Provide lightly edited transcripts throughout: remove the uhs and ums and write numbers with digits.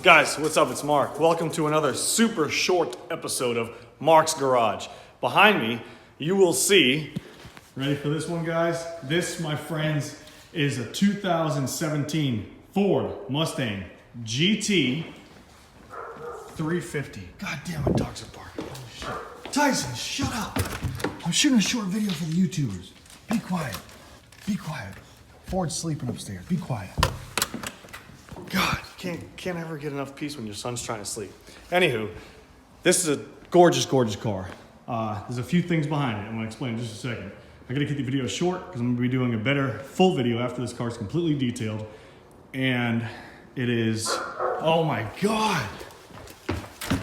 Guys, what's up? It's Mark. Welcome to another super short episode of Mark's Garage. Behind me, you will see, ready for this one, guys? This, my friends, is a 2017 Ford Mustang GT 350. God damn, my dogs are barking. Holy shit. Tyson, shut up. I'm shooting a short video for the YouTubers. Be quiet. Be quiet. Ford's sleeping upstairs. Be quiet. God, can't ever get enough peace when your son's trying to sleep. Anywho, this is a gorgeous, gorgeous car. There's a few things behind it. I'm gonna explain in just a second. I gotta keep the video short because I'm gonna be doing a better full video after this car is completely detailed. And it is, oh my God.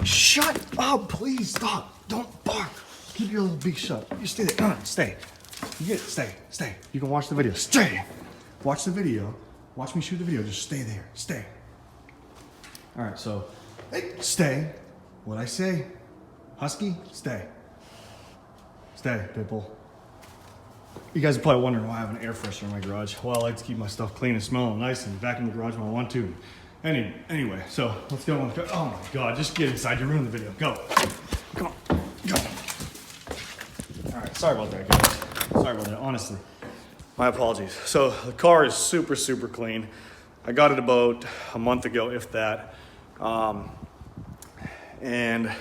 Shut up, please, stop. Don't bark. Keep your little beak shut. You stay there, no, stay. You get it, stay. You can watch the video, stay. Watch the video. Watch me shoot the video, just stay there, stay. All right, so, hey, stay. What'd I say? Husky, stay. Stay, Pitbull. You guys are probably wondering why I have an air freshener in my garage. Well, I like to keep my stuff clean and smelling nice and back in the garage when I want to. Anyway, so let's go. Oh my God, just get inside, you ruined the video. Go, come on, go. All right, sorry about that, guys. Sorry about that, honestly. My apologies. So the car is super, super clean. I got it about a month ago, if that. And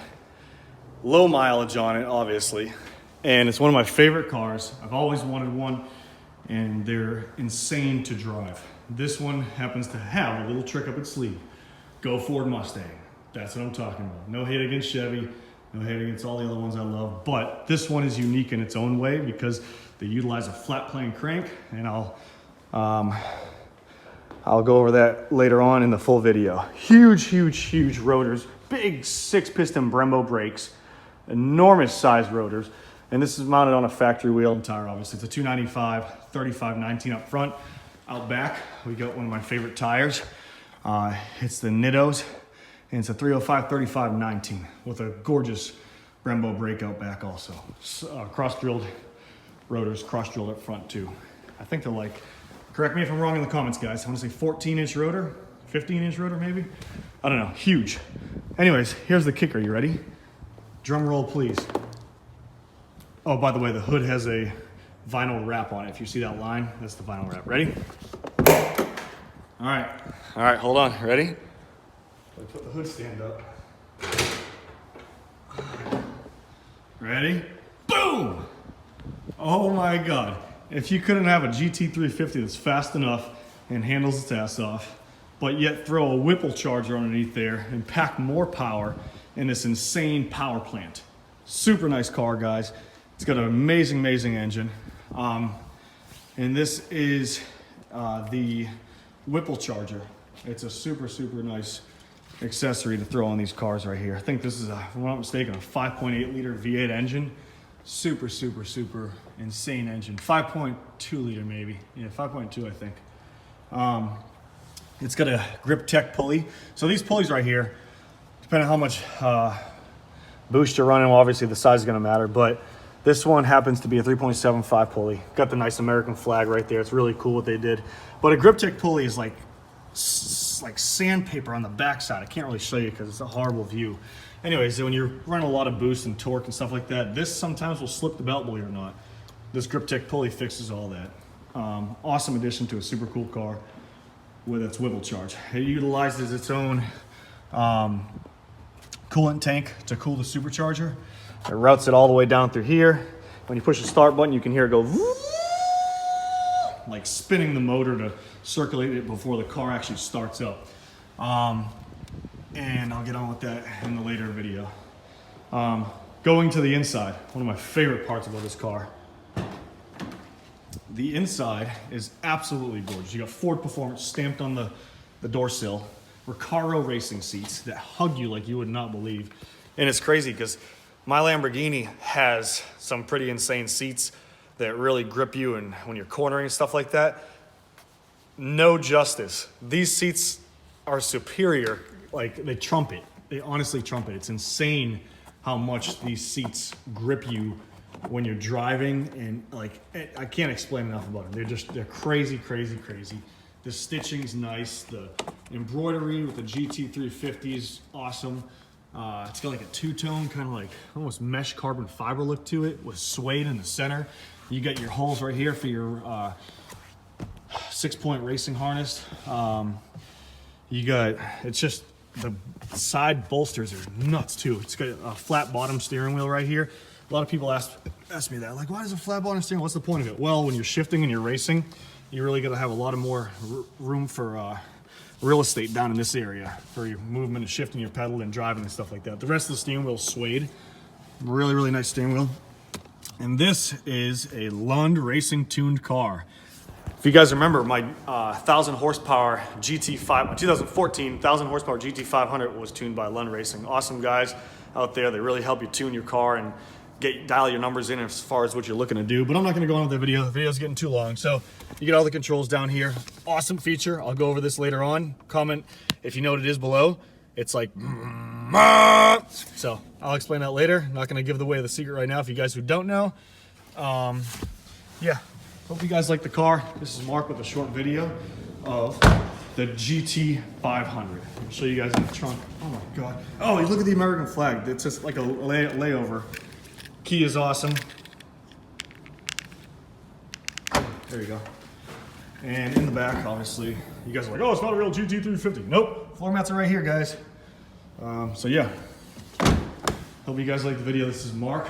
low mileage on it, obviously. And it's one of my favorite cars. I've always wanted one, and they're insane to drive. This one happens to have a little trick up its sleeve. Go Ford Mustang. That's what I'm talking about. No hate against Chevy, no hate against all the other ones I love, but this one is unique in its own way because they utilize a flat plane crank, and I'll go over that later on in the full video. Huge rotors, big 6-piston Brembo brakes, enormous size rotors, and this is mounted on a factory wheel and tire, obviously. It's a 295, 35/19 up front. Out back, we got one of my favorite tires. It's the Nittos, and it's a 305, 35/19 with a gorgeous Brembo brake out back also. Cross-drilled rotors, cross-drilled up front too. I think they're like, correct me if I'm wrong in the comments, guys. I want to say 14-inch rotor, 15-inch rotor maybe? I don't know, huge. Anyways, here's the kicker, you ready? Drum roll, please. Oh, by the way, the hood has a vinyl wrap on it. If you see that line, that's the vinyl wrap. Ready? All right, hold on, ready? Put the hood stand up. Ready? Boom! Oh my God. If you couldn't have a GT 350 that's fast enough and handles its ass off, but yet throw a WHIPPLE charger underneath there and pack more power in this insane power plant. Super nice car, guys. It's got an amazing engine. And this is the WHIPPLE charger. It's a super nice accessory to throw on these cars right here. I think this is, if I'm not mistaken, a 5.8 liter V8 engine. Super insane engine. 5.2 liter maybe. Yeah, 5.2 I think. It's got a grip tech pulley. So these pulleys right here, depending on how much boost you're running, well, obviously the size is gonna matter, but this one happens to be a 3.75 pulley. Got the nice American flag right there. It's really cool what they did. But a grip tech pulley is like sandpaper on the backside. I can't really show you because it's a horrible view. Anyways, when you're running a lot of boost and torque and stuff like that, this sometimes will slip the belt, believe it or not. This grip tech pulley fixes all that. Awesome addition to a super cool car with its WHIPPLE charge. It utilizes its own coolant tank to cool the supercharger. It routes it all the way down through here. When you push the start button, you can hear it go like spinning the motor to circulate it before the car actually starts up. And I'll get on with that in the later video. Going to the inside, one of my favorite parts about this car. The inside is absolutely gorgeous. You got Ford Performance stamped on the door sill. Recaro racing seats that hug you like you would not believe. And it's crazy because my Lamborghini has some pretty insane seats that really grip you and when you're cornering and stuff like that. No justice. These seats are superior. Like, they trump it. They honestly trump it. It's insane how much these seats grip you when you're driving, and like, I can't explain enough about them. They're crazy. The stitching's nice. The embroidery with the GT350 is awesome. It's got like a two-tone, kind of like almost mesh carbon fiber look to it with suede in the center. You got your holes right here for your 6-point racing harness. You got, it's just, the side bolsters are nuts too. It's got a flat bottom steering wheel right here. A lot of people ask me that, like, why is a flat bottom steering wheel? What's the point of it? Well, when you're shifting and you're racing, you really got to have a lot of more room for real estate down in this area for your movement and shifting your pedal and driving and stuff like that. The rest of the steering wheel is suede. Really, really nice steering wheel. And this is a LUND Racing tuned car. If you guys remember, my 1,000 horsepower GT5, 2014 1,000 horsepower GT500 was tuned by LUND Racing. Awesome guys out there. They really help you tune your car and dial your numbers in as far as what you're looking to do. But I'm not going to go on with the video. The video's getting too long. So you get all the controls down here. Awesome feature. I'll go over this later on. Comment if you know what it is below. It's like, so I'll explain that later. I'm not going to give away the secret right now if you guys who don't know. Yeah. Hope you guys like the car. This is Mark with a short video of the GT500. I'll show you guys in the trunk. Oh my God. Oh, you look at the American flag. It's just like a layover. Key is awesome. There you go. And in the back, obviously, you guys are like, oh, it's not a real GT350. Nope. Floor mats are right here, guys. So yeah. Hope you guys like the video. This is Mark.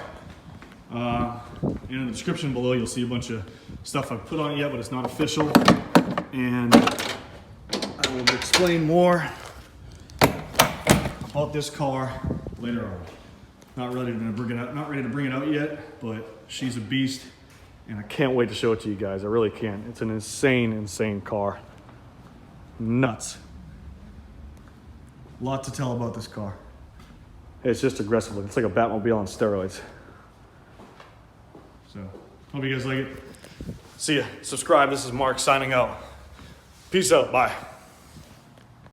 In the description below, you'll see a bunch of stuff I've put on it yet, but it's not official. And I will explain more about this car later on. Not ready to bring it out yet, but she's a beast, and I can't wait to show it to you guys. I really can't. It's an insane, insane car. Nuts. Lot to tell about this car. It's just aggressive. It's like a Batmobile on steroids. So, hope you guys like it. See ya. Subscribe. This is Mark signing out. Peace out. Bye.